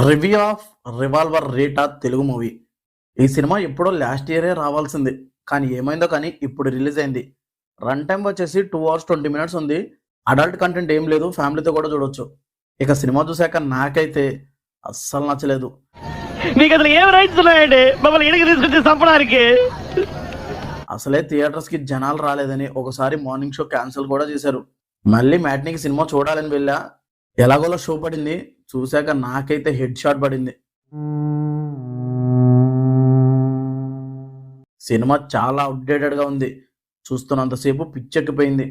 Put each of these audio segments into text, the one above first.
Review of revolver Rita Telugu movie. ఈ సినిమా ఎప్పుడో లాస్ట్ ఇయరే రావాల్సింది. కానీ ఏమైందో కానీ ఇప్పుడు రిలీజ్ అయింది. రన్ టైం వచ్చేసి 2 hours 20 minutes ఉంది. అడల్ట్ కంటెంట్ ఏం లేదు. ఫ్యామిలీతో కూడా చూడొచ్చు. ఇక సినిమా చూశాక నాకైతే అస్సలు నచ్చలేదు. మీకు అసలు ఏం రైట్స్ ఉన్నాయండి మమ్మల్ని ఇంటికి తీసుకొచ్చి చంపడానికి? అసలే థియేటర్స్ కి జనాలు రాలేదని ఒకసారి మార్నింగ్ షో క్యాన్సిల్ కూడా చేశారు. మళ్ళీ మ్యాట్నీకి సినిమా చూడాలని వెళ్ళా. ఎలాగోలా షో పడింది. చూశాక నాకైతే హెడ్ షాట్ పడింది. సినిమా చాలా అప్డేటెడ్ గా ఉంది. చూస్తున్నంతసేపు పిచ్చెక్కిపోయింది.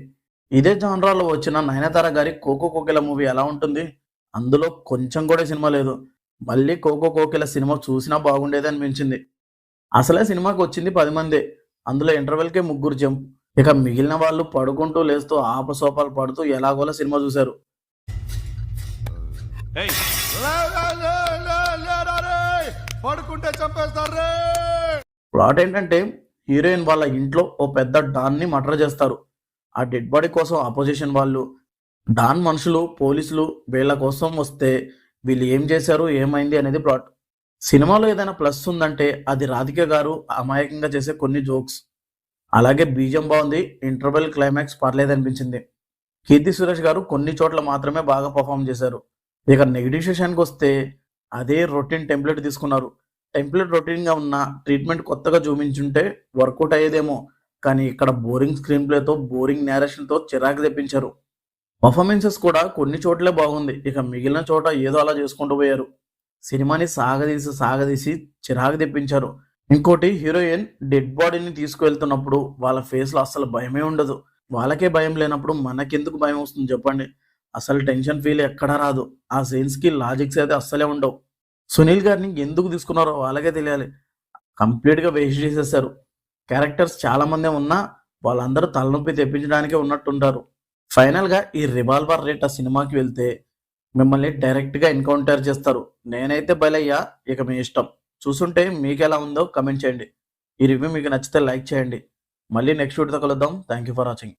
ఇదే జానరాలో వచ్చిన నయనతార గారి కోకో కోకిల మూవీ ఎలా ఉంటుంది? అందులో కొంచెం కూడా సినిమా లేదు. మళ్ళీ కోకో కోకిల సినిమా చూసినా బాగుండేది అనిపించింది. అసలే సినిమాకి వచ్చింది 10 మందే. అందులో ఇంటర్వెల్కే 3 జంప్. ఇక మిగిలిన వాళ్ళు పడుకుంటూ లేస్తూ ఆపసోపాలు పడుతూ ఎలాగోలా సినిమా చూశారు. పడుకుంటే చంపేస్తారు. ప్లాట్ ఏంటంటే హీరోయిన్ వాళ్ళ ఇంట్లో ఓ పెద్ద డాన్ ని మర్డర్ చేస్తారు. ఆ డెడ్ బాడీ కోసం అపోజిషన్ వాళ్ళు, డాన్ మనుషులు, పోలీసులు వీళ్ళ కోసం వస్తే వీళ్ళు ఏం చేశారు, ఏమైంది అనేది ప్లాట్. సినిమాలో ఏదైనా ప్లస్ ఉందంటే అది రాధిక గారు అమాయకంగా చేసే కొన్ని జోక్స్. అలాగే బీజం బాగుంది. ఇంటర్వెల్ క్లైమాక్స్ పర్లేదనిపించింది. కీర్తి సురేష్ గారు కొన్ని చోట్ల మాత్రమే బాగా పర్ఫామ్ చేశారు. ఇక నెగిటివ్ సెషన్కి వస్తే అదే రొటీన్ టెంప్లెట్ తీసుకున్నారు. టెంప్లెట్ రొటీన్గా ఉన్న ట్రీట్మెంట్ కొత్తగా చూపించుంటే వర్కౌట్ అయ్యేదేమో. కానీ ఇక్కడ బోరింగ్ స్క్రీన్ ప్లేతో, బోరింగ్ నేరేషన్తో చిరాకు తెప్పించారు. పర్ఫార్మెన్సెస్ కూడా కొన్ని చోట్లే బాగుంది. ఇక మిగిలిన చోట ఏదో అలా చేసుకుంటూ పోయారు. సినిమాని సాగదీసి చిరాకు తెప్పించారు. ఇంకోటి, హీరోయిన్ డెడ్ బాడీని తీసుకువెళ్తున్నప్పుడు వాళ్ళ ఫేస్లో అస్సలు భయమే ఉండదు. వాళ్ళకే భయం లేనప్పుడు మనకెందుకు భయం వస్తుంది చెప్పండి? అసలు టెన్షన్ ఫీల్ ఎక్కడా రాదు. ఆ సీన్స్కి లాజిక్స్ అయితే అస్సలే ఉండవు. సునీల్ గారిని ఎందుకు తీసుకున్నారో వాళ్ళకే తెలియాలి. కంప్లీట్గా వేస్ట్ చేసేసారు. క్యారెక్టర్స్ చాలా మందే ఉన్నా వాళ్ళందరూ తలనొప్పి తెప్పించడానికే ఉన్నట్టుంటారు. ఫైనల్గా ఈ రివాల్వర్ రేటా సినిమాకి వెళ్తే మిమ్మల్ని డైరెక్ట్గా ఎన్కౌంటర్ చేస్తారు. నేనైతే బలయ్యా. ఇక మీ ఇష్టం. చూసుంటే మీకు ఎలా ఉందో కమెంట్ చేయండి. ఈ రివ్యూ మీకు నచ్చితే లైక్ చేయండి. మళ్ళీ నెక్స్ట్ వీడియోతో కలుద్దాం. Thank you for watching.